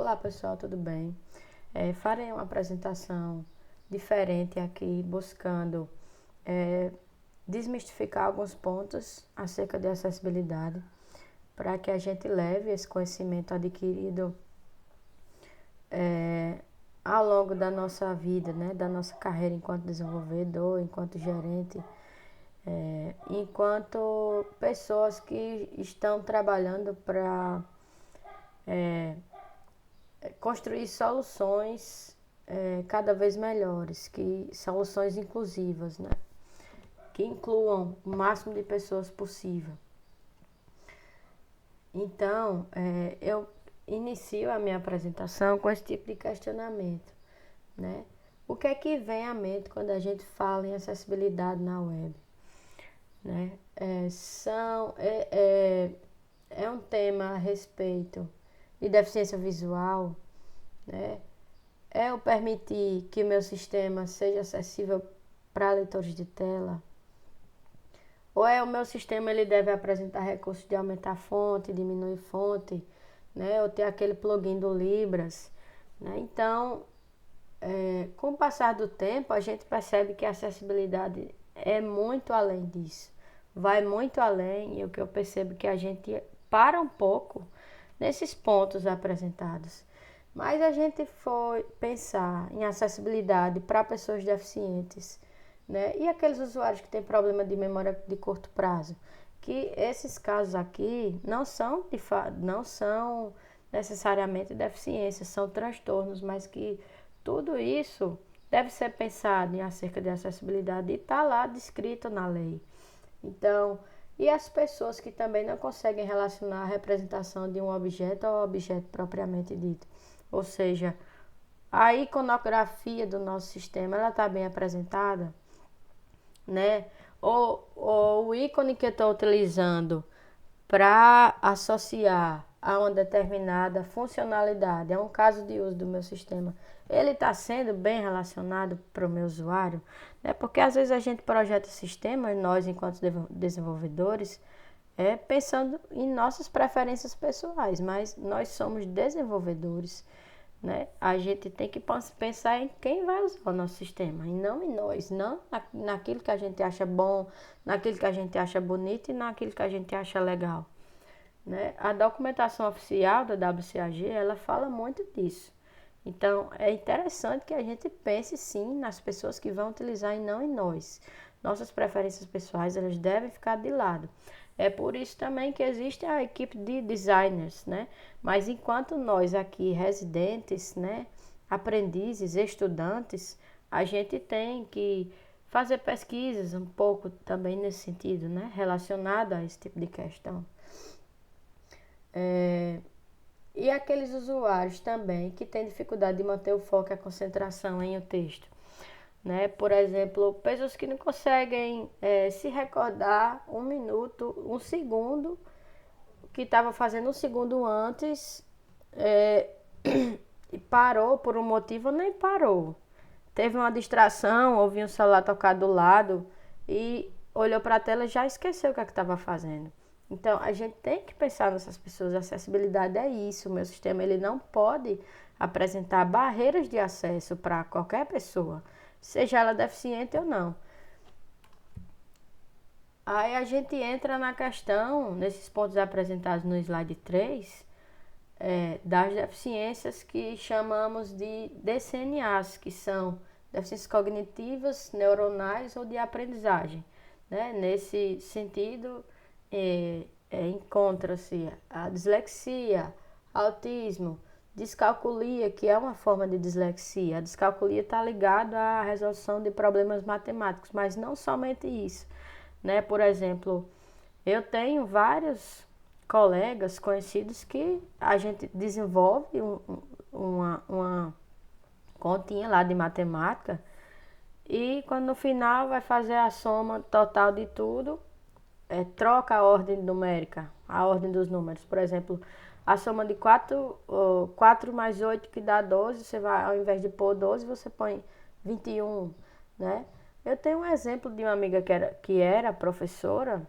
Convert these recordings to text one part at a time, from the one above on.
Olá pessoal, tudo bem? Farei uma apresentação diferente aqui, buscando desmistificar alguns pontos acerca de acessibilidade, para que a gente leve esse conhecimento adquirido ao longo da nossa vida, né? Da nossa carreira enquanto desenvolvedor, enquanto gerente, enquanto pessoas que estão trabalhando para construir soluções cada vez melhores, que soluções inclusivas, né? Que incluam o máximo de pessoas possível. Então, eu inicio a minha apresentação com esse tipo de questionamento, né? O que é que vem à mente quando a gente fala em acessibilidade na web? Né? É um tema a respeito de deficiência visual, né? É o permitir que o meu sistema seja acessível para leitores de tela? Ou é o meu sistema, ele deve apresentar recursos de aumentar a fonte, diminuir fonte, né? Ou ter aquele plugin do Libras, né? Então, com o passar do tempo, a gente percebe que a acessibilidade é muito além disso. Vai muito além, e o que eu percebo é que a gente para um pouco nesses pontos apresentados. Mas a gente foi pensar em acessibilidade para pessoas deficientes, né? E aqueles usuários que têm problema de memória de curto prazo, que esses casos aqui não são necessariamente deficiências, são transtornos, mas que tudo isso deve ser pensado em acerca de acessibilidade e está lá descrito na lei. Então, e as pessoas que também não conseguem relacionar a representação de um objeto ao objeto propriamente dito. Ou seja, a iconografia do nosso sistema, ela está bem apresentada, né? Ou o ícone que eu estou utilizando para associar a uma determinada funcionalidade, é um caso de uso do meu sistema, ele está sendo bem relacionado para o meu usuário, né? Porque às vezes a gente projeta sistemas, nós enquanto desenvolvedores, pensando em nossas preferências pessoais, mas nós somos desenvolvedores, né? A gente tem que pensar em quem vai usar o nosso sistema e não em nós, não naquilo que a gente acha bom, naquilo que a gente acha bonito e naquilo que a gente acha legal, né? A documentação oficial da WCAG, ela fala muito disso. Então, é interessante que a gente pense sim nas pessoas que vão utilizar e não em nós. Nossas preferências pessoais, elas devem ficar de lado. É por isso também que existe a equipe de designers, né? Mas enquanto nós aqui, residentes, né, aprendizes, estudantes, a gente tem que fazer pesquisas um pouco também nesse sentido, né, relacionado a esse tipo de questão. E aqueles usuários também que têm dificuldade de manter o foco e a concentração em um texto, né? Por exemplo, pessoas que não conseguem se recordar um minuto, um segundo, que estava fazendo um segundo antes e parou por um motivo ou nem parou. Teve uma distração, ouviu um celular tocar do lado e olhou para a tela e já esqueceu o que estava fazendo. Então, a gente tem que pensar nessas pessoas. A acessibilidade é isso. O meu sistema, ele não pode apresentar barreiras de acesso para qualquer pessoa, seja ela deficiente ou não. Aí a gente entra na questão, nesses pontos apresentados no slide 3, das deficiências que chamamos de DCNAs, que são deficiências cognitivas, neuronais ou de aprendizagem, né? Nesse sentido, encontra-se a dislexia, autismo, descalculia, que é uma forma de dislexia. A descalculia está ligada à resolução de problemas matemáticos, mas não somente isso, né? Por exemplo, eu tenho vários colegas conhecidos que a gente desenvolve uma continha lá de matemática e quando no final vai fazer a soma total de tudo, troca a ordem numérica, a ordem dos números. Por exemplo, a soma de 4 mais 8 que dá 12, você vai, ao invés de pôr 12, você põe 21, né? Eu tenho um exemplo de uma amiga que era professora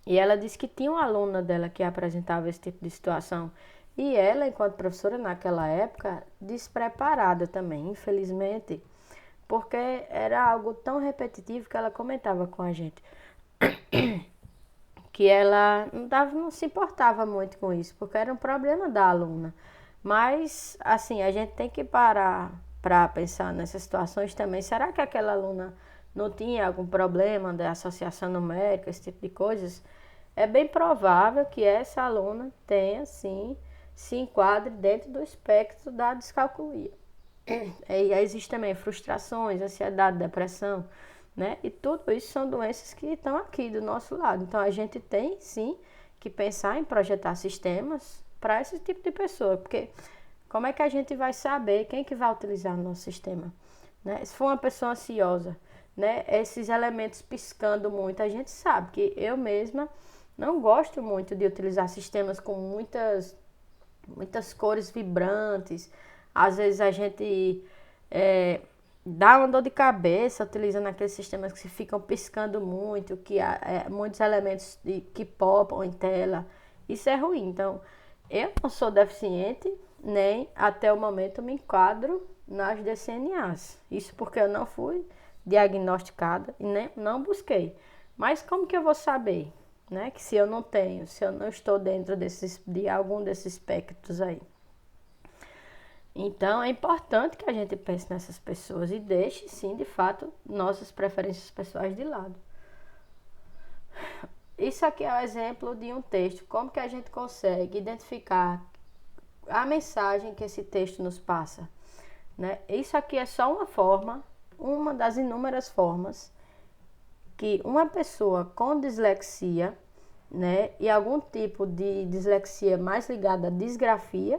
e ela disse que tinha uma aluna dela que apresentava esse tipo de situação. E ela, enquanto professora naquela época, despreparada também, infelizmente, porque era algo tão repetitivo que ela comentava com a gente, que ela não se importava muito com isso, porque era um problema da aluna. Mas, assim, a gente tem que parar para pensar nessas situações também. Será que aquela aluna não tinha algum problema de associação numérica, esse tipo de coisas? É bem provável que essa aluna tenha, sim, se enquadre dentro do espectro da descalculia. E aí existe também frustrações, ansiedade, depressão, né? E tudo isso são doenças que estão aqui do nosso lado. Então a gente tem sim que pensar em projetar sistemas para esse tipo de pessoa, porque como é que a gente vai saber quem que vai utilizar o nosso sistema, né? Se for uma pessoa ansiosa, né? Esses elementos piscando muito, a gente sabe que eu mesma não gosto muito de utilizar sistemas com muitas cores vibrantes. Às vezes a gente dá uma dor de cabeça utilizando aqueles sistemas que ficam piscando muito, que há muitos elementos que popam em tela. Isso é ruim. Então, eu não sou deficiente, nem até o momento me enquadro nas DCNAs. Isso porque eu não fui diagnosticada e nem, não busquei. Mas como que eu vou saber, né? Que se eu não tenho, se eu não estou dentro de algum desses espectros aí. Então é importante que a gente pense nessas pessoas e deixe, sim, de fato, nossas preferências pessoais de lado. Isso aqui é um exemplo de um texto, como que a gente consegue identificar a mensagem que esse texto nos passa, né? Isso aqui é só uma forma, uma das inúmeras formas que uma pessoa com dislexia, né, e algum tipo de dislexia mais ligada à disgrafia,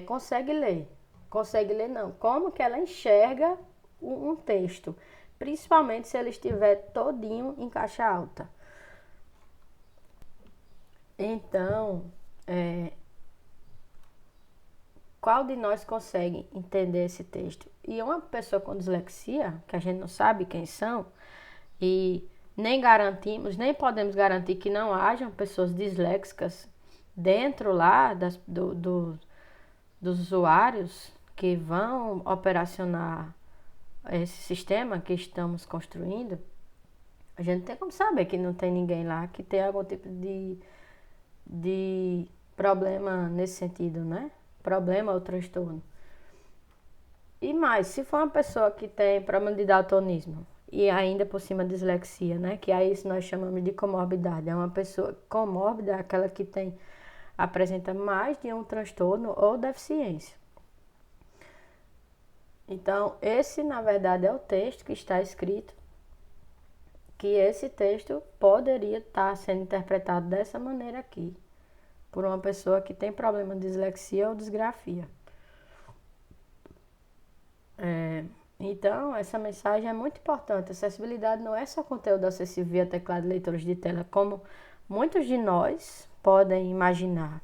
consegue ler. Consegue ler não. Como que ela enxerga um texto, principalmente se ele estiver todinho em caixa alta. Então, qual de nós consegue entender esse texto? E uma pessoa com dislexia, que a gente não sabe quem são, e nem garantimos, nem podemos garantir que não hajam pessoas disléxicas dentro lá dos usuários que vão operacionar esse sistema que estamos construindo. A gente não tem como saber que não tem ninguém lá que tem algum tipo de problema nesse sentido, né? Problema ou transtorno. E mais, se for uma pessoa que tem problema de daltonismo e ainda por cima dislexia, né? Que aí isso nós chamamos de comorbidade. É uma pessoa comórbida, aquela que apresenta mais de um transtorno ou deficiência. Então, esse na verdade é o texto que está escrito, que esse texto poderia estar sendo interpretado dessa maneira aqui, por uma pessoa que tem problema de dislexia ou disgrafia. Então, essa mensagem é muito importante. Acessibilidade não é só conteúdo acessível via teclado e leitores de tela, como muitos de nós podem imaginar.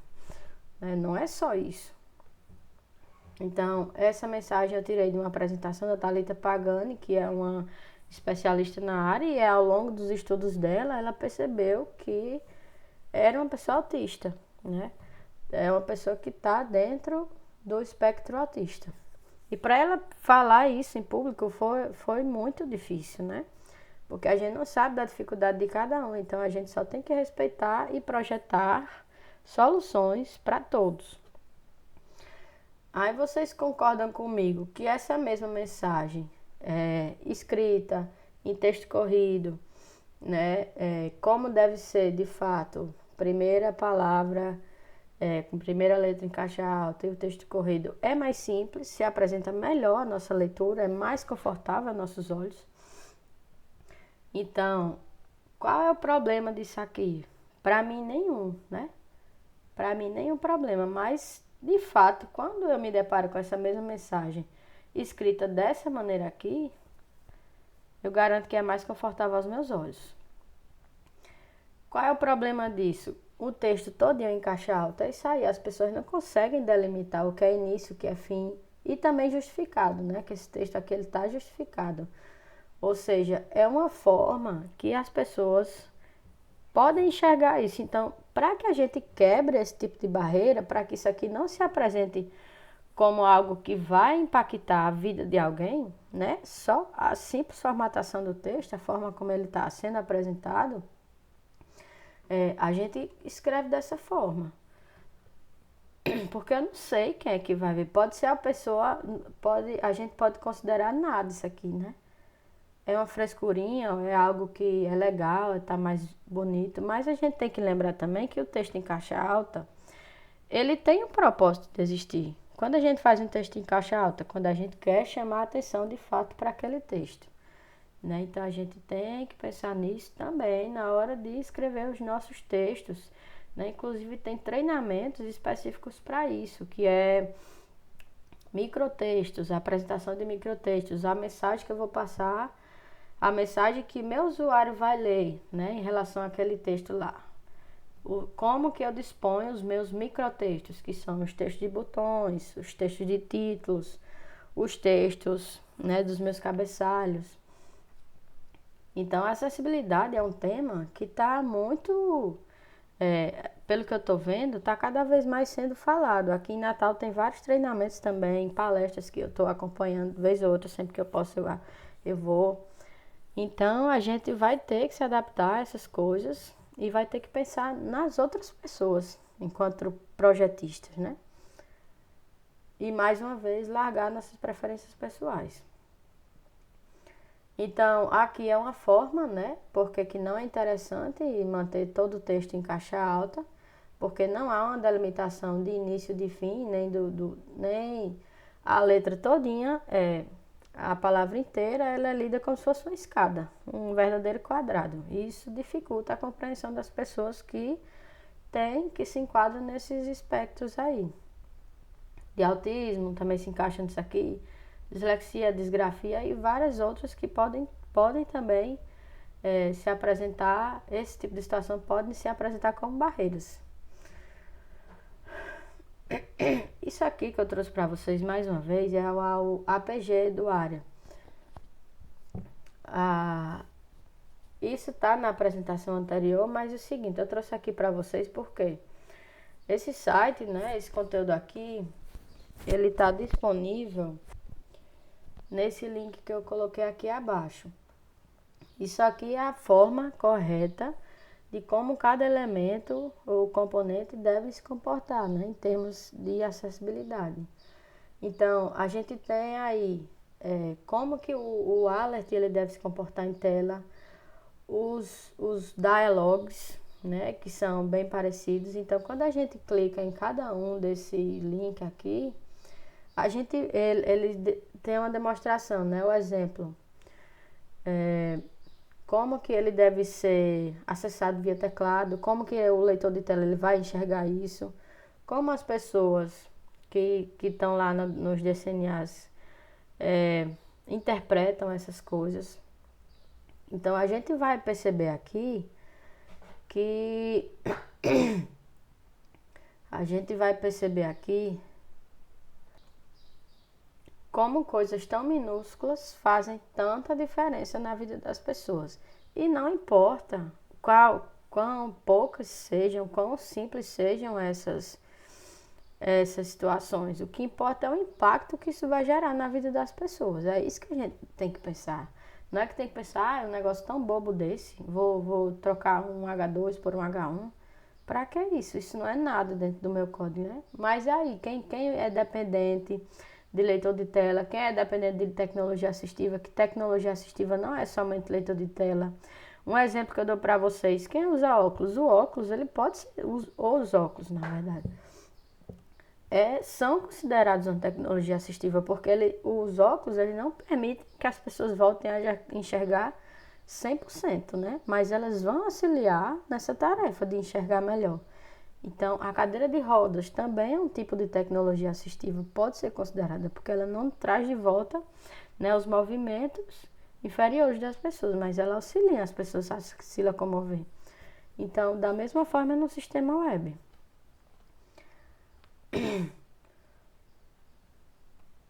Não é só isso. Então, essa mensagem eu tirei de uma apresentação da Thalita Pagani, que é uma especialista na área, e ao longo dos estudos dela, ela percebeu que era uma pessoa autista, né? É uma pessoa que está dentro do espectro autista. E para ela falar isso em público foi muito difícil, né? Porque a gente não sabe da dificuldade de cada um, então a gente só tem que respeitar e projetar soluções para todos. Aí vocês concordam comigo que essa mesma mensagem escrita em texto corrido, né? Como deve ser de fato, primeira palavra com primeira letra em caixa alta e o texto corrido é mais simples, se apresenta melhor a nossa leitura, é mais confortável aos nossos olhos. Então, qual é o problema disso aqui? Para mim, nenhum, né? Para mim, nenhum problema, mas de fato, quando eu me deparo com essa mesma mensagem escrita dessa maneira aqui, eu garanto que é mais confortável aos meus olhos. Qual é o problema disso? O texto todinho em caixa alta é isso aí, as pessoas não conseguem delimitar o que é início, o que é fim, e também justificado, né? Que esse texto aqui está justificado. Ou seja, é uma forma que as pessoas podem enxergar isso. Então, para que a gente quebre esse tipo de barreira, para que isso aqui não se apresente como algo que vai impactar a vida de alguém, né? Só a simples formatação do texto, a forma como ele está sendo apresentado, a gente escreve dessa forma. Porque eu não sei quem é que vai ver. Pode ser a pessoa, a gente pode considerar nada isso aqui, né? É uma frescurinha, é algo que é legal, tá mais bonito, mas a gente tem que lembrar também que o texto em caixa alta, ele tem um propósito de existir. Quando a gente faz um texto em caixa alta, quando a gente quer chamar a atenção de fato para aquele texto, né? Então a gente tem que pensar nisso também na hora de escrever os nossos textos, né? Inclusive tem treinamentos específicos para isso, que é microtextos, a apresentação de microtextos, a mensagem que eu vou passar, a mensagem que meu usuário vai ler, né, em relação àquele texto lá. Como que eu disponho os meus microtextos, que são os textos de botões, os textos de títulos, os textos, né, dos meus cabeçalhos. Então, a acessibilidade é um tema que está muito, pelo que eu estou vendo, está cada vez mais sendo falado. Aqui em Natal tem vários treinamentos também, palestras que eu estou acompanhando, vez ou outra, sempre que eu posso eu vou. Então, a gente vai ter que se adaptar a essas coisas e vai ter que pensar nas outras pessoas, enquanto projetistas, né? E, mais uma vez, largar nossas preferências pessoais. Então, aqui é uma forma, né? Porque que não é interessante manter todo o texto em caixa alta, porque não há uma delimitação de início e de fim, nem a letra todinha a palavra inteira ela é lida como se fosse uma escada, um verdadeiro quadrado. Isso dificulta a compreensão das pessoas que se enquadram nesses aspectos aí. De autismo também se encaixa nisso aqui, dislexia, disgrafia e várias outras que podem também se apresentar, esse tipo de situação pode se apresentar como barreiras. Isso aqui que eu trouxe para vocês mais uma vez é o APG do ARIA. Isso está na apresentação anterior, mas é o seguinte, eu trouxe aqui para vocês porque esse site, né, esse conteúdo aqui, ele está disponível nesse link que eu coloquei aqui abaixo. Isso aqui é a forma correta de como cada elemento ou componente deve se comportar, né, em termos de acessibilidade. Então, a gente tem aí como que o alert ele deve se comportar em tela, os dialogues, né, que são bem parecidos. Então, quando a gente clica em cada um desse link aqui, ele tem uma demonstração, né, o exemplo. Como que ele deve ser acessado via teclado, como que o leitor de tela ele vai enxergar isso, como as pessoas que estão lá nos DCNAs interpretam essas coisas. Então, a gente vai perceber aqui que como coisas tão minúsculas fazem tanta diferença na vida das pessoas. E não importa quão poucas sejam, quão simples sejam essas situações. O que importa é o impacto que isso vai gerar na vida das pessoas. É isso que a gente tem que pensar. Não é que tem que pensar, é um negócio tão bobo desse, vou trocar um H2 por um H1. Pra que isso? Isso não é nada dentro do meu código, né? Mas aí, quem é dependente de leitor de tela, quem é dependente de tecnologia assistiva, que tecnologia assistiva não é somente leitor de tela. Um exemplo que eu dou para vocês, quem usa óculos? O óculos, ele pode ser, os óculos, na verdade, são considerados uma tecnologia assistiva, porque os óculos ele não permitem que as pessoas voltem a enxergar 100%, né? Mas elas vão auxiliar nessa tarefa de enxergar melhor. Então, a cadeira de rodas também é um tipo de tecnologia assistiva, pode ser considerada, porque ela não traz de volta, né, os movimentos inferiores das pessoas, mas ela auxilia as pessoas a se locomover. Então, da mesma forma no sistema web.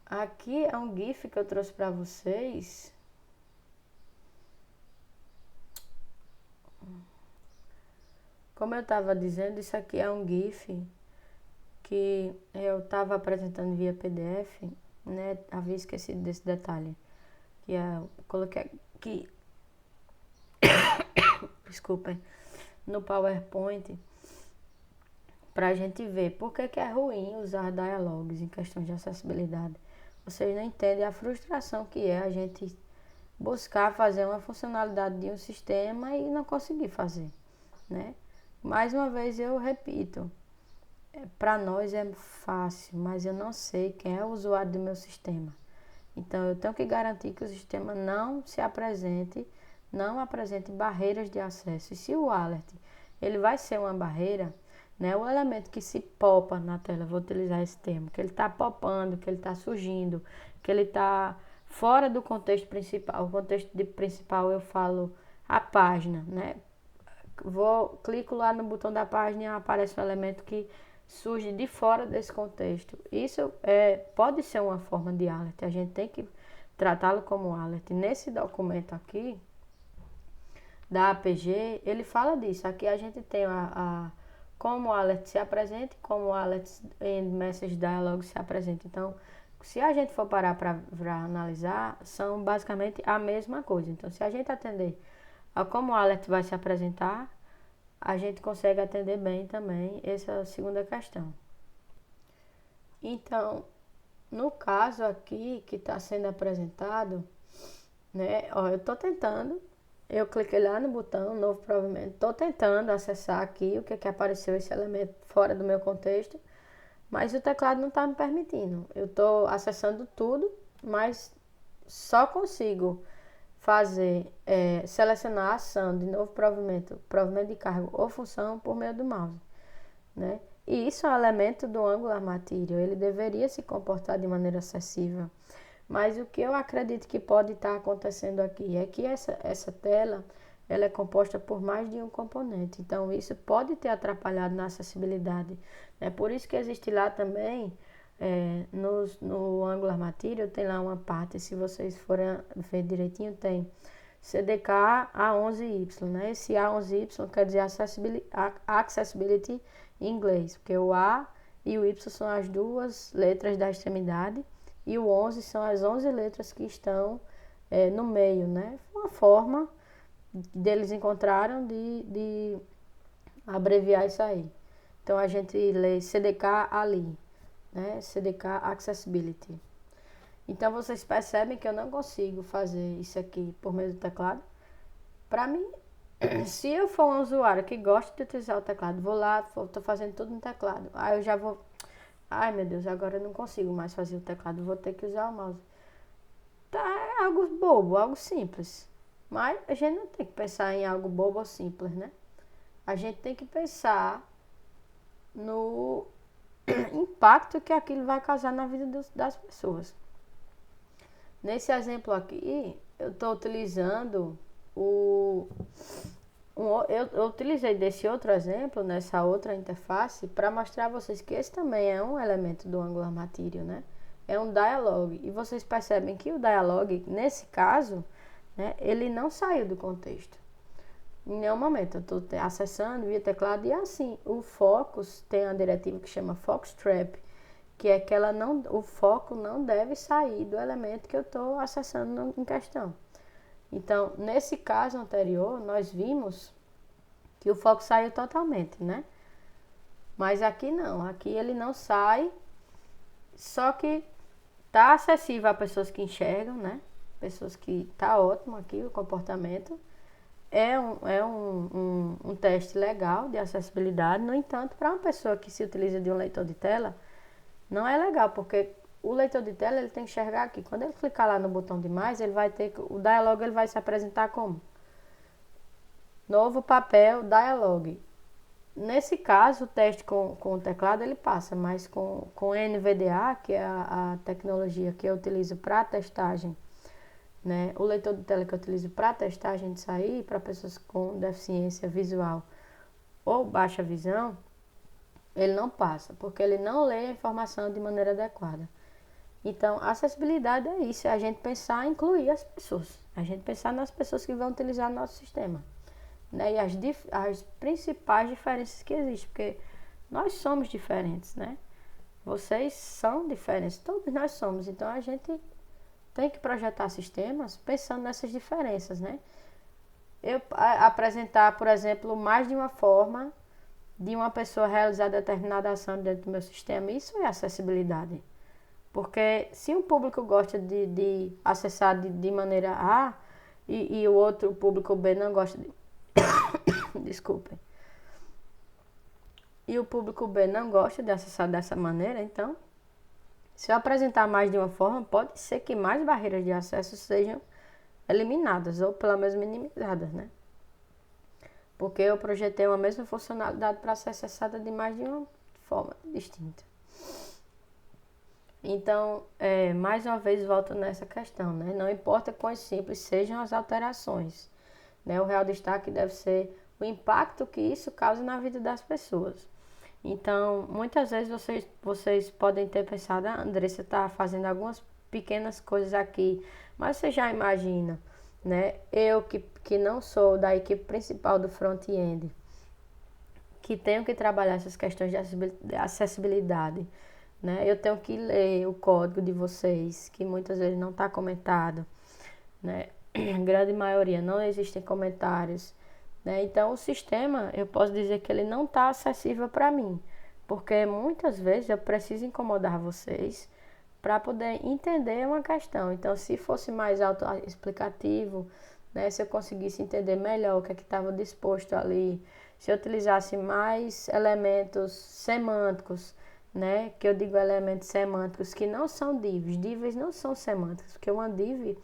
Aqui é um GIF que eu trouxe para vocês. Como eu estava dizendo, isso aqui é um GIF que eu estava apresentando via PDF, né? Havia esquecido desse detalhe. Que eu coloquei aqui, desculpem, no PowerPoint, para a gente ver por que é ruim usar dialogues em questão de acessibilidade. Vocês não entendem a frustração que é a gente buscar fazer uma funcionalidade de um sistema e não conseguir fazer, né? Mais uma vez eu repito, para nós é fácil, mas eu não sei quem é o usuário do meu sistema. Então eu tenho que garantir que o sistema não apresente barreiras de acesso. E se o alert ele vai ser uma barreira, né? O elemento que se popa na tela, vou utilizar esse termo, que ele está popando, que ele está surgindo, que ele está fora do contexto principal. O contexto principal eu falo a página, né? Clico lá no botão da página e aparece um elemento que surge de fora desse contexto. Isso pode ser uma forma de alert, a gente tem que tratá-lo como alert. Nesse documento aqui, da APG, ele fala disso. Aqui a gente tem como o alert se apresenta e como o alert em message dialog se apresenta. Então, se a gente for parar para analisar, são basicamente a mesma coisa. Então, se a gente atender a como o alert vai se apresentar, a gente consegue atender bem também essa segunda questão. Então, no caso aqui que está sendo apresentado, né, ó, eu estou tentando, eu cliquei lá no botão, novo provimento, estou tentando acessar aqui o que apareceu esse elemento fora do meu contexto, mas o teclado não está me permitindo. Eu estou acessando tudo, mas só consigo selecionar a ação de novo provimento de cargo ou função por meio do mouse, né? E isso é um elemento do Angular Material, ele deveria se comportar de maneira acessível. Mas o que eu acredito que pode estar acontecendo aqui é que essa tela ela é composta por mais de um componente. Então, isso pode ter atrapalhado na acessibilidade. É por isso que existe lá também, no Angular Material, tem lá uma parte, se vocês forem ver direitinho, tem CDK A11Y. Né? Esse A11Y quer dizer Accessibility em inglês, porque o A e o Y são as duas letras da extremidade, e o 11 são as 11 letras que estão no meio, né? Uma forma deles encontraram de abreviar isso aí. Então, a gente lê CDK ali, né? CDK Accessibility. Então, vocês percebem que eu não consigo fazer isso aqui por meio do teclado. Para mim, se eu for um usuário que gosta de utilizar o teclado, vou lá, estou fazendo tudo no teclado. Aí eu já vou... Ai, meu Deus, agora eu não consigo mais fazer o teclado, vou ter que usar o mouse. Tá, é algo bobo, algo simples. Mas a gente não tem que pensar em algo bobo ou simples, né? A gente tem que pensar no impacto que aquilo vai causar na vida das pessoas. Nesse exemplo aqui, eu estou utilizando eu utilizei desse outro exemplo, nessa outra interface, para mostrar a vocês que esse também é um elemento do Angular Material, né? É um dialog. E vocês percebem que o dialog, nesse caso, né, ele não saiu do contexto. Em nenhum momento eu estou acessando via teclado e assim, o Focus tem uma diretiva que chama Focus Trap, que é que o foco não deve sair do elemento que eu estou acessando em questão. Então, nesse caso anterior, nós vimos que o foco saiu totalmente, né? Mas aqui não, aqui ele não sai, só que está acessível a pessoas que enxergam, né? Pessoas que tá ótimo aqui o comportamento. É um teste legal de acessibilidade, no entanto, para uma pessoa que se utiliza de um leitor de tela, não é legal, porque o leitor de tela ele tem que enxergar aqui. Quando ele clicar lá no botão de mais, ele vai ter o dialog ele vai se apresentar como novo papel dialog. Nesse caso, o teste com o teclado ele passa, mas com NVDA, que é a tecnologia que eu utilizo para testagem, né? O leitor de tela que eu utilizo para testagem de sair para pessoas com deficiência visual ou baixa visão, ele não passa, porque ele não lê a informação de maneira adequada. Então, a acessibilidade é isso, é a gente pensar em incluir as pessoas, a gente pensar nas pessoas que vão utilizar nosso sistema. né? E as principais diferenças que existem, porque nós somos diferentes, né? Vocês são diferentes, todos nós somos. Então a gente tem que projetar sistemas pensando nessas diferenças, né? Eu apresentar, por exemplo, mais de uma forma de uma pessoa realizar determinada ação dentro do meu sistema, isso é acessibilidade. Porque se um público gosta de acessar de maneira A e o outro público B não gosta de... Desculpem. E o público B não gosta de acessar dessa maneira, então, se eu apresentar mais de uma forma, pode ser que mais barreiras de acesso sejam eliminadas ou pelo menos minimizadas, né? Porque eu projetei uma mesma funcionalidade para ser acessada de mais de uma forma distinta. Então, mais uma vez volto nessa questão, né? Não importa quão simples sejam as alterações, né? O real destaque deve ser o impacto que isso causa na vida das pessoas. Então, muitas vezes vocês podem ter pensado, a Andressa está fazendo algumas pequenas coisas aqui, mas você já imagina, né? Eu que não sou da equipe principal do front-end, que tenho que trabalhar essas questões de acessibilidade, né? Eu tenho que ler o código de vocês, que muitas vezes não está comentado, né? A grande maioria não existem comentários, né? Então o sistema, eu posso dizer que ele não está acessível para mim, porque muitas vezes eu preciso incomodar vocês para poder entender uma questão. Então, se fosse mais autoexplicativo, né? Se eu conseguisse entender melhor o que é que estava disposto ali, se eu utilizasse mais elementos semânticos, né? Que eu digo elementos semânticos que não são divs. Divs não são semânticos, porque uma div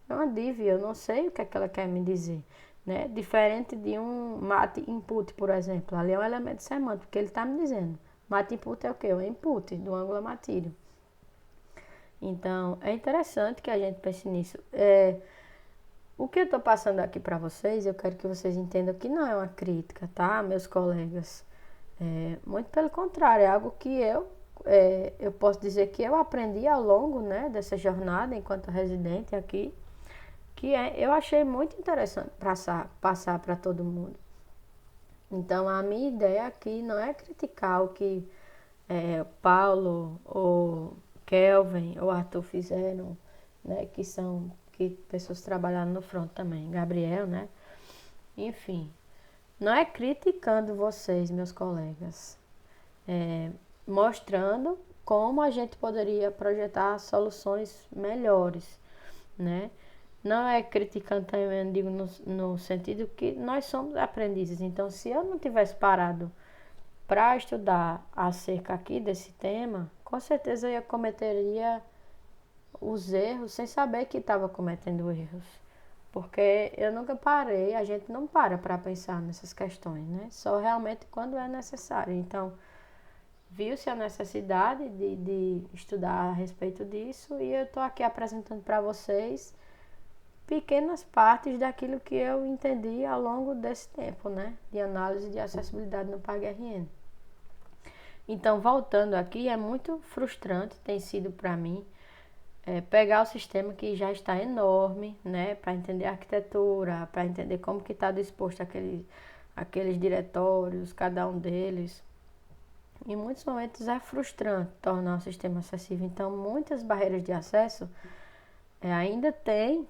é uma div, eu não sei o que é que ela quer me dizer, né? Diferente de um mat input, por exemplo. Ali é um elemento semântico, que ele está me dizendo. Mat input é o quê? O input do Angular Material. Então, é interessante que a gente pense nisso. O que eu estou passando aqui para vocês, eu quero que vocês entendam que não é uma crítica, tá, meus colegas? Muito pelo contrário, é algo que eu posso dizer que eu aprendi ao longo, né, dessa jornada enquanto residente aqui, que eu achei muito interessante passar para todo mundo. Então, a minha ideia aqui não é criticar o que Paulo ou Kelvin ou Arthur fizeram, né, que pessoas trabalharam no front também, Gabriel, né? Enfim, não é criticando vocês, meus colegas, mostrando como a gente poderia projetar soluções melhores, né? Não é criticando também, digo, no sentido que nós somos aprendizes. Então, se eu não tivesse parado para estudar acerca aqui desse tema, com certeza eu cometeria os erros sem saber que estava cometendo erros. Porque eu nunca parei, a gente não para pensar nessas questões, né? Só realmente quando é necessário. Então, viu-se a necessidade de estudar a respeito disso e eu estou aqui apresentando para vocês pequenas partes daquilo que eu entendi ao longo desse tempo, né? De análise de acessibilidade no PagRN. Então, voltando aqui, é muito frustrante, tem sido para mim, pegar o sistema que já está enorme, né? Para entender a arquitetura, para entender como que está disposto aqueles diretórios, cada um deles. Em muitos momentos é frustrante tornar o sistema acessível. Então, muitas barreiras de acesso ainda tem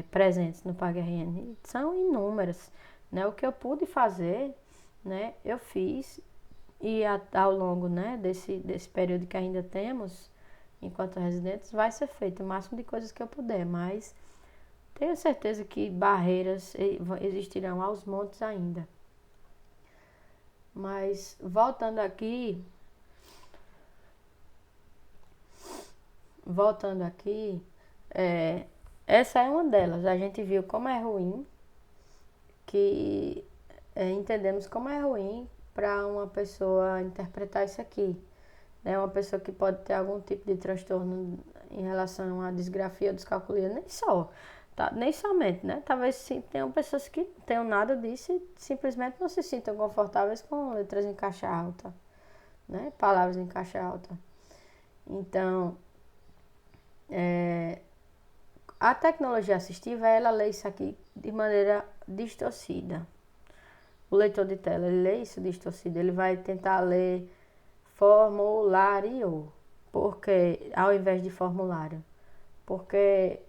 presentes no PagRN. São inúmeras, né? O que eu pude fazer, né? Eu fiz e ao longo, né, desse período que ainda temos, enquanto residentes, vai ser feito o máximo de coisas que eu puder, mas tenho certeza que barreiras existirão aos montes ainda. Mas voltando aqui, essa é uma delas. A gente viu como é ruim, que entendemos como é ruim para uma pessoa interpretar isso aqui. Né? Uma pessoa que pode ter algum tipo de transtorno em relação à disgrafia ou descalculia, nem só. Tá? Nem somente, né? Talvez sim, tenham pessoas que não tenham nada disso e simplesmente não se sintam confortáveis com letras em caixa alta, né? Palavras em caixa alta. Então, a tecnologia assistiva, ela lê isso aqui de maneira distorcida. O leitor de tela, ele lê isso distorcido, ele vai tentar ler formulário, porque ao invés de formulário, porque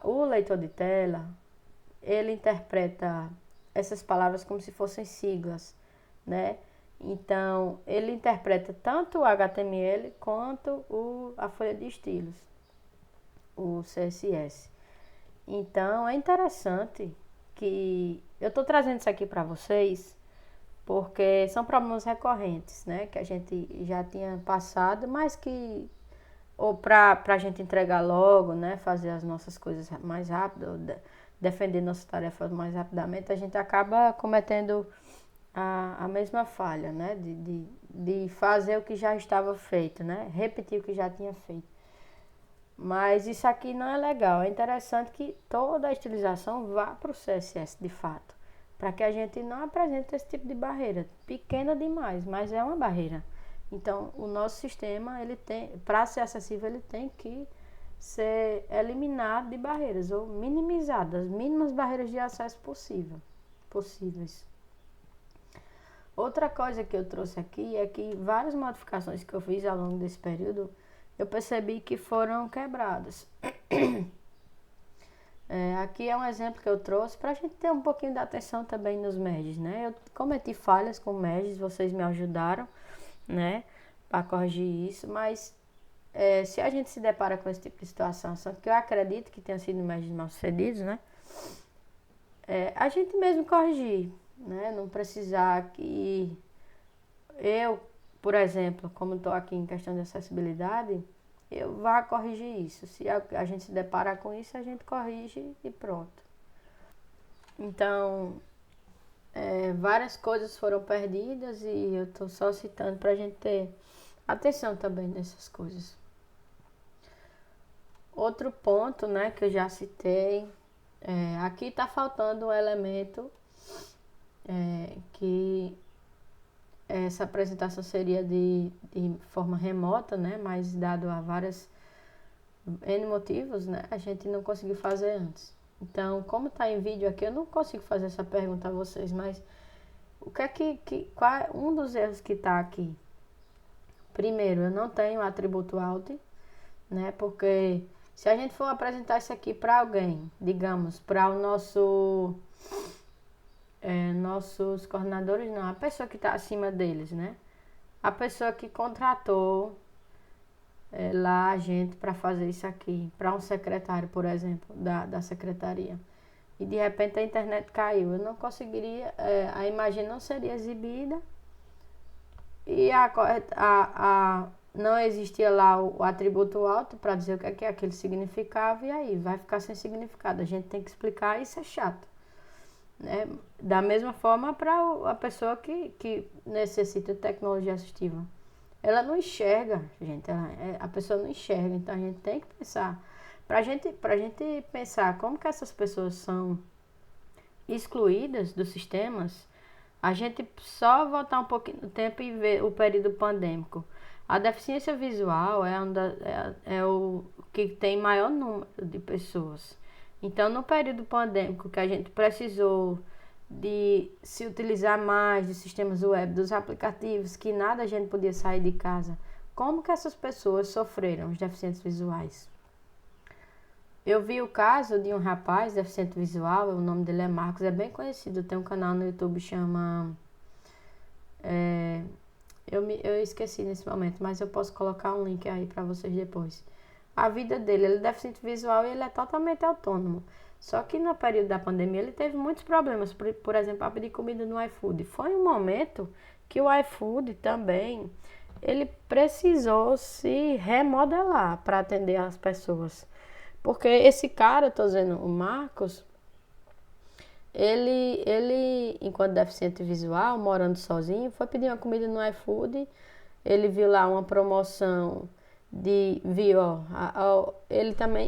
o leitor de tela, ele interpreta essas palavras como se fossem siglas, né? Então, ele interpreta tanto o HTML quanto a folha de estilos, o CSS. Então, é interessante que eu estou trazendo isso aqui para vocês, porque são problemas recorrentes, né? Que a gente já tinha passado, mas que, ou para a gente entregar logo, né? Fazer as nossas coisas mais rápido, defender nossas tarefas mais rapidamente, a gente acaba cometendo a mesma falha, né? De fazer o que já estava feito, né? Repetir o que já tinha feito. Mas isso aqui não é legal. É interessante que toda a estilização vá para o CSS de fato, para que a gente não apresente esse tipo de barreira, pequena demais, mas é uma barreira. Então, o nosso sistema, ele tem, para ser acessível, ele tem que ser eliminado de barreiras ou minimizado as mínimas barreiras de acesso possíveis. Outra coisa que eu trouxe aqui é que várias modificações que eu fiz ao longo desse período, eu percebi que foram quebradas. Aqui é um exemplo que eu trouxe para a gente ter um pouquinho de atenção também nos merges, né? Eu cometi falhas com merges, vocês me ajudaram, né, para corrigir isso, mas se a gente se depara com esse tipo de situação, só que eu acredito que tenha sido merges mal sucedidos, né? A gente mesmo corrigir, né? Não precisar que eu, por exemplo, como estou aqui em questão de acessibilidade, eu vá corrigir isso. Se a gente se deparar com isso, a gente corrige e pronto. Então, várias coisas foram perdidas e eu estou só citando para a gente ter atenção também nessas coisas. Outro ponto, né, que eu já citei, aqui está faltando um elemento que essa apresentação seria de forma remota, né? Mas dado a vários N motivos, né? A gente não conseguiu fazer antes. Então, como está em vídeo aqui, eu não consigo fazer essa pergunta a vocês, mas o que é qual é um dos erros que está aqui? Primeiro, eu não tenho atributo alt, né? Porque se a gente for apresentar isso aqui para alguém, digamos, para o nossos coordenadores, não, a pessoa que está acima deles, né? A pessoa que contratou lá a gente para fazer isso aqui, para um secretário, por exemplo, da secretaria. E de repente a internet caiu, eu não conseguiria, a imagem não seria exibida e não existia lá o atributo alto para dizer o que é aquele significava, e aí vai ficar sem significado. A gente tem que explicar, isso é chato. Né? Da mesma forma para a pessoa que necessita de tecnologia assistiva. Ela não enxerga, gente. A pessoa não enxerga, então a gente tem que pensar. Pra gente pensar como que essas pessoas são excluídas dos sistemas, a gente só voltar um pouquinho no tempo e ver o período pandêmico. A deficiência visual é o que tem maior número de pessoas. Então, no período pandêmico, que a gente precisou de se utilizar mais de sistemas web, dos aplicativos, que nada a gente podia sair de casa, como que essas pessoas sofreram, os deficientes visuais? Eu vi o caso de um rapaz deficiente visual, o nome dele é Marcos, é bem conhecido, tem um canal no YouTube chama... Eu esqueci nesse momento, mas eu posso colocar um link aí para vocês depois. A vida dele, ele é deficiente visual e ele é totalmente autônomo. Só que no período da pandemia ele teve muitos problemas, por exemplo, a pedir comida no iFood. Foi um momento que o iFood também, ele precisou se remodelar para atender as pessoas. Porque esse cara, estou dizendo, o Marcos, ele, enquanto deficiente visual, morando sozinho, foi pedir uma comida no iFood, ele viu lá uma promoção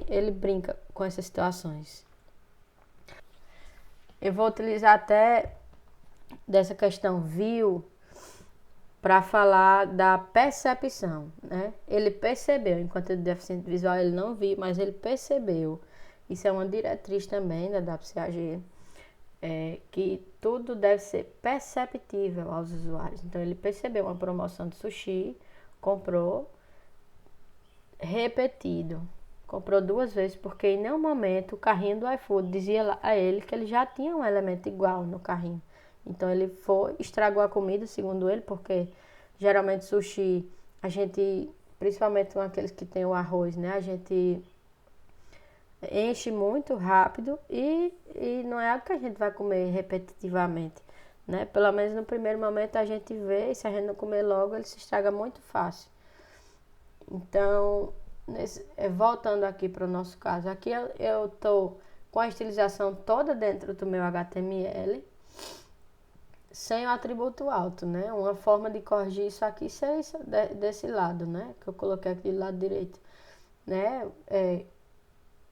ele brinca com essas situações. Eu vou utilizar até dessa questão viu para falar da percepção, né? Ele percebeu, enquanto ele é deficiente visual, ele não viu, mas ele percebeu Isso é uma diretriz também da WCAG, que tudo deve ser perceptível aos usuários. Então, ele percebeu uma promoção de sushi, comprou, repetido. Comprou 2 vezes, porque em nenhum momento o carrinho do iFood dizia a ele que ele já tinha um elemento igual no carrinho. Então ele foi, estragou a comida, segundo ele, porque geralmente sushi, a gente, principalmente com aqueles que tem o arroz, né? A gente enche muito rápido e não é algo que a gente vai comer repetitivamente, né? Pelo menos no primeiro momento a gente vê, e se a gente não comer logo, ele se estraga muito fácil. Então, voltando aqui para o nosso caso, aqui eu estou com a estilização toda dentro do meu HTML, sem o atributo alto, né? Uma forma de corrigir isso aqui seria isso desse lado, né? Que eu coloquei aqui do lado direito, né?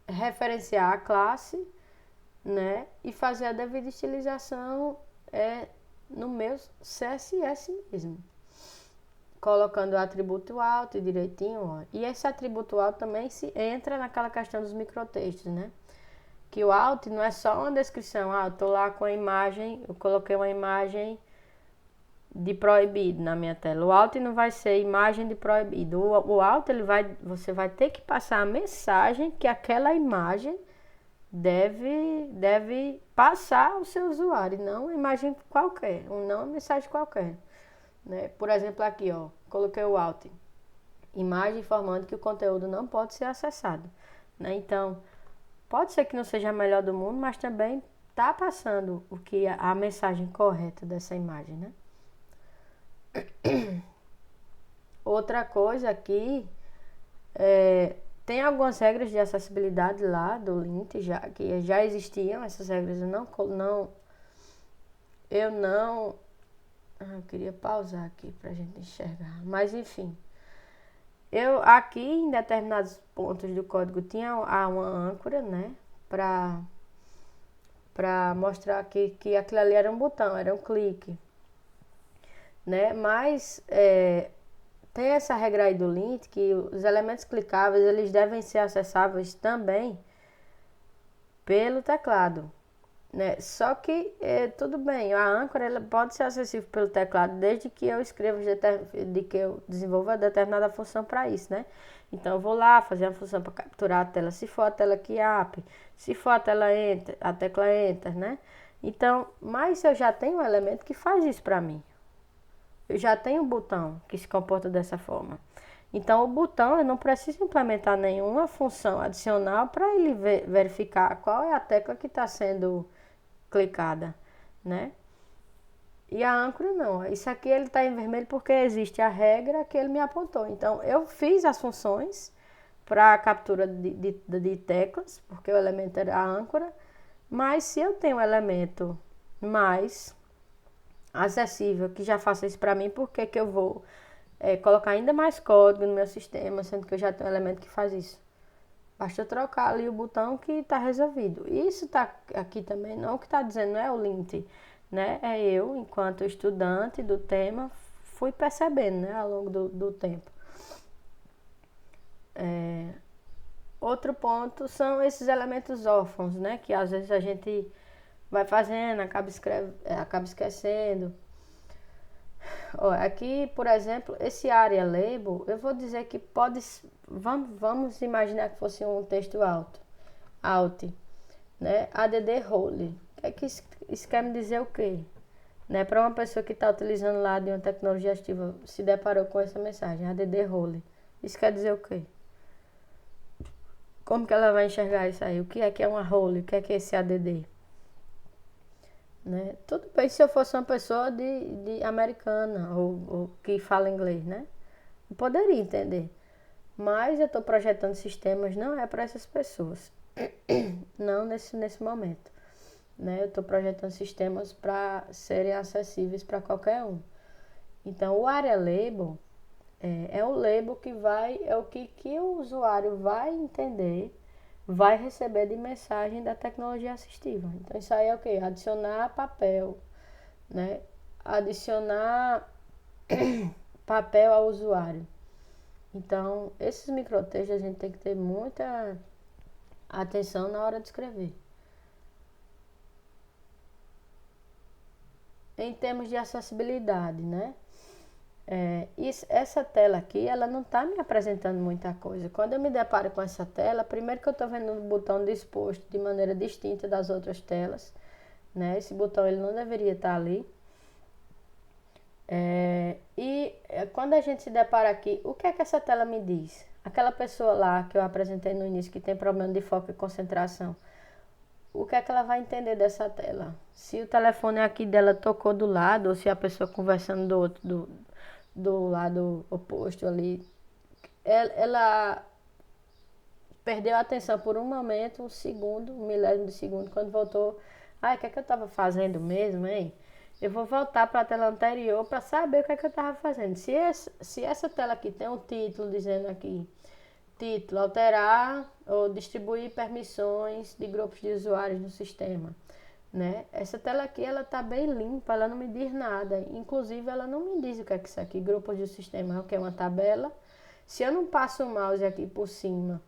Referenciar a classe, né? E fazer a devida estilização no meu CSS mesmo. Colocando o atributo alto e direitinho, ó. E esse atributo alto também entra naquela questão dos microtextos, né? Que o alt não é só uma descrição. Eu tô lá com a imagem, eu coloquei uma imagem de proibido na minha tela. O alt não vai ser imagem de proibido. O alt, você vai ter que passar a mensagem que aquela imagem deve passar ao seu usuário, não uma imagem qualquer, não uma mensagem qualquer. Né? Por exemplo, aqui, ó, coloquei o alt, imagem informando que o conteúdo não pode ser acessado. Né? Então, pode ser que não seja a melhor do mundo, mas também está passando a mensagem correta dessa imagem. Né? Outra coisa aqui, tem algumas regras de acessibilidade lá do Lint, que já existiam, essas regras eu queria pausar aqui para a gente enxergar, mas enfim. Aqui em determinados pontos do código tinha uma âncora, né, para mostrar que aquilo ali era um botão, era um clique, né, mas tem essa regra aí do Lint que os elementos clicáveis eles devem ser acessáveis também pelo teclado. Né? Só que tudo bem, a âncora ela pode ser acessível pelo teclado desde que eu que eu desenvolva determinada função para isso, né? Então eu vou lá fazer a função para capturar a tela, se for a tela QAP, se for a tela Enter, a tecla Enter, né? Então, mas eu já tenho um elemento que faz isso para mim. Eu já tenho um botão que se comporta dessa forma. Então o botão eu não preciso implementar nenhuma função adicional para ele verificar qual é a tecla que está sendo clicada, né? E a âncora não. Isso aqui ele está em vermelho porque existe a regra que ele me apontou. Então, eu fiz as funções para a captura de teclas, porque o elemento era a âncora, mas se eu tenho um elemento mais acessível que já faça isso para mim, por que eu vou colocar ainda mais código no meu sistema, sendo que eu já tenho um elemento que faz isso? Basta trocar ali o botão que está resolvido. Isso está aqui também, não o que está dizendo, não é o Lint, né? É eu, enquanto estudante do tema, fui percebendo, né, ao longo do tempo. Outro ponto são esses elementos órfãos, né? Que às vezes a gente vai fazendo, acaba esquecendo. Ó, aqui, por exemplo, esse area label, eu vou dizer que pode... Vamos imaginar que fosse um texto alt, né? add role. Isso quer me dizer o quê? Né? Para uma pessoa que está utilizando lá de uma tecnologia assistiva, se deparou com essa mensagem, add role. Isso quer dizer o quê? Como que ela vai enxergar isso aí? O que é uma role? O que é esse add? Né? Tudo bem se eu fosse uma pessoa de americana ou que fala inglês, né? Eu poderia entender. Mas eu estou projetando sistemas, não é para essas pessoas. Não nesse momento. Né? Eu estou projetando sistemas para serem acessíveis para qualquer um. Então, o Area Label é o label que é o que o usuário vai entender, vai receber de mensagem da tecnologia assistiva. Então, isso aí é o quê? Adicionar papel, né? Adicionar papel ao usuário. Então, esses microtextos a gente tem que ter muita atenção na hora de escrever. Em termos de acessibilidade, né? Essa tela aqui, ela não está me apresentando muita coisa. Quando eu me deparo com essa tela, primeiro que eu estou vendo o botão disposto de maneira distinta das outras telas, né? Esse botão ele não deveria estar ali. Quando a gente se depara aqui, o que é que essa tela me diz? Aquela pessoa lá que eu apresentei no início que tem problema de foco e concentração, o que é que ela vai entender dessa tela? Se o telefone aqui dela tocou do lado, ou se a pessoa conversando do lado oposto ali, ela perdeu a atenção por um momento, um segundo, um milésimo de segundo, quando voltou. O que é que eu estava fazendo mesmo, hein? Eu vou voltar para a tela anterior para saber o que é que eu estava fazendo. Se essa tela aqui tem um título dizendo aqui, título, alterar ou distribuir permissões de grupos de usuários no sistema, né? Essa tela aqui, ela tá bem limpa, ela não me diz nada. Inclusive, ela não me diz o que é isso aqui, grupos de sistema, o que é uma tabela. Se eu não passo o mouse aqui por cima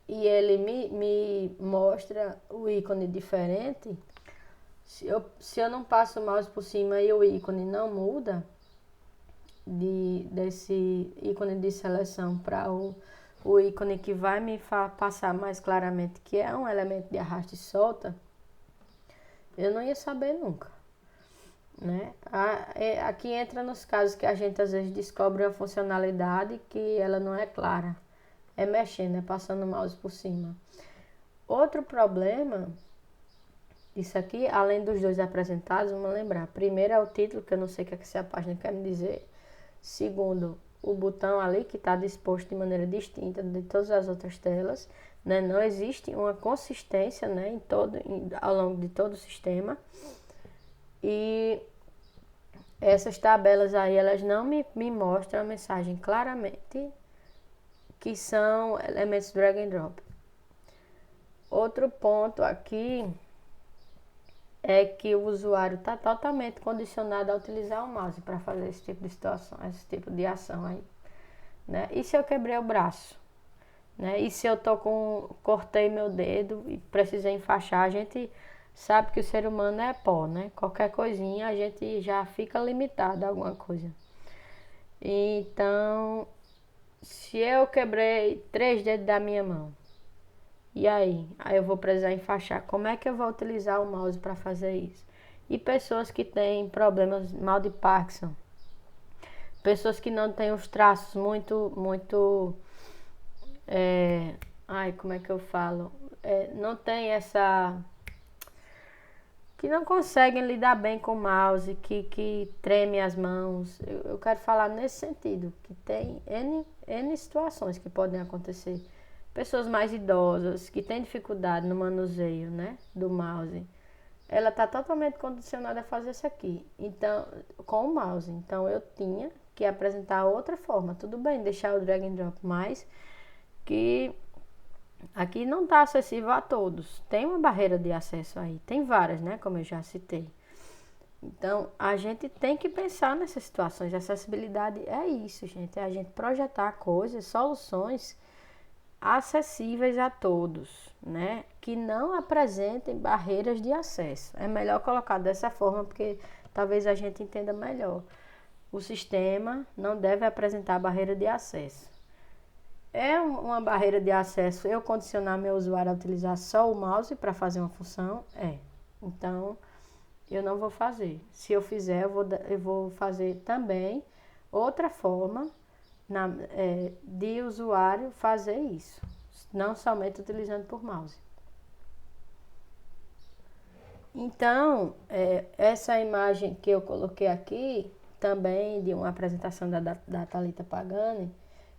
e ele me mostra o ícone diferente, se eu não passo o mouse por cima e o ícone não muda, desse ícone de seleção para o ícone que vai me passar mais claramente que é um elemento de arraste e solta, eu não ia saber nunca, né? Aqui entra nos casos que a gente às vezes descobre uma funcionalidade que ela não é clara, mexendo, passando o mouse por cima. Outro problema, isso aqui, além dos dois apresentados, vamos lembrar, primeiro é o título, que eu não sei o que essa página quer me dizer. Segundo, o botão ali que está disposto de maneira distinta de todas as outras telas, né? Não existe uma consistência, né, ao longo de todo o sistema. E essas tabelas aí, elas não me mostram a mensagem claramente que são elementos drag and drop. Outro ponto aqui é que o usuário está totalmente condicionado a utilizar o mouse para fazer esse tipo de situação, esse tipo de ação aí, né? E se eu quebrei o braço, né? E se eu cortei meu dedo e precisei enfaixar, a gente sabe que o ser humano é pó, né? Qualquer coisinha a gente já fica limitado a alguma coisa. Então, se eu quebrei 3 dedos da minha mão, e aí eu vou precisar enfaixar. Como é que eu vou utilizar o mouse para fazer isso? E pessoas que têm problemas, mal de Parkinson, pessoas que não têm os traços muito, como é que eu falo? Não tem que não conseguem lidar bem com o mouse, que treme as mãos. Eu quero falar nesse sentido, que tem N situações que podem acontecer. Pessoas mais idosas, que têm dificuldade no manuseio, né, do mouse, ela está totalmente condicionada a fazer isso aqui, então, com o mouse. Então, eu tinha que apresentar outra forma. Tudo bem, deixar o drag and drop, mas que aqui não está acessível a todos. Tem uma barreira de acesso aí, tem várias, né, como eu já citei. Então, a gente tem que pensar nessas situações. Acessibilidade é isso, gente, é a gente projetar coisas, soluções acessíveis a todos, né? Que não apresentem barreiras de acesso. É melhor colocar dessa forma, porque talvez a gente entenda melhor. O sistema não deve apresentar barreira de acesso. É uma barreira de acesso eu condicionar meu usuário a utilizar só o mouse para fazer uma função? Então, eu não vou fazer. Se eu fizer, eu vou fazer também outra forma de usuário fazer isso, não somente utilizando por mouse. Então, essa imagem que eu coloquei aqui, também de uma apresentação da Thalita Pagani,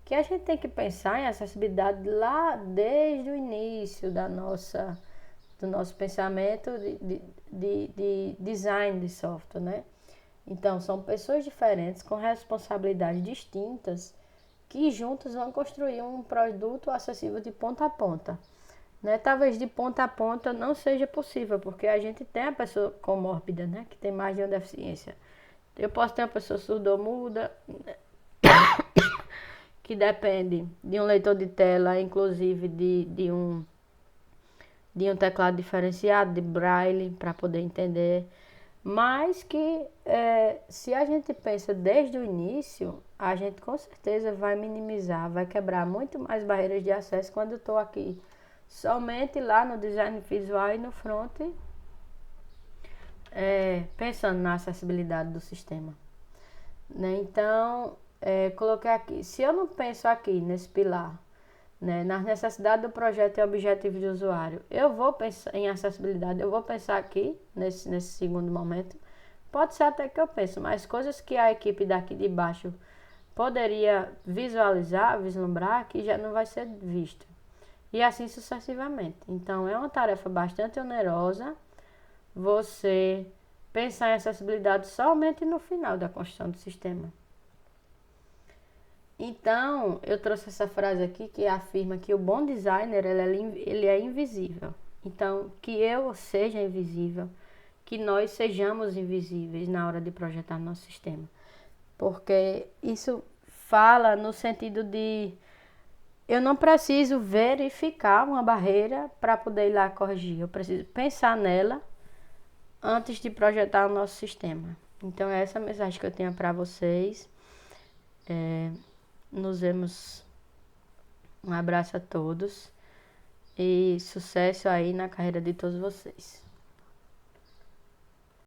que a gente tem que pensar em acessibilidade lá desde o início do nosso pensamento de design de software, né? Então, são pessoas diferentes, com responsabilidades distintas, que juntos vão construir um produto acessível de ponta a ponta, né? Talvez de ponta a ponta não seja possível, porque a gente tem a pessoa comórbida, né? Que tem mais de uma deficiência. Eu posso ter uma pessoa surdo-muda, que depende de um leitor de tela, inclusive de um de um teclado diferenciado, de braille, para poder entender. Mas que se a gente pensa desde o início, a gente com certeza vai minimizar, vai quebrar muito mais barreiras de acesso quando eu estou aqui somente lá no design visual e no front, pensando na acessibilidade do sistema. Né? Então, coloquei aqui, se eu não penso aqui nesse pilar, né, nas necessidades do projeto e objetivos do usuário, eu vou pensar em acessibilidade, eu vou pensar aqui, nesse segundo momento. Pode ser até que eu pense, mas coisas que a equipe daqui de baixo poderia visualizar, vislumbrar, que já não vai ser visto. E assim sucessivamente. Então, é uma tarefa bastante onerosa você pensar em acessibilidade somente no final da construção do sistema. Então, eu trouxe essa frase aqui que afirma que o bom designer ele é invisível. Então, que eu seja invisível, que nós sejamos invisíveis na hora de projetar nosso sistema. Porque isso fala no sentido de eu não preciso verificar uma barreira para poder ir lá corrigir. Eu preciso pensar nela antes de projetar o nosso sistema. Então, é essa a mensagem que eu tenho para vocês. Nos vemos. Um abraço a todos e sucesso aí na carreira de todos vocês.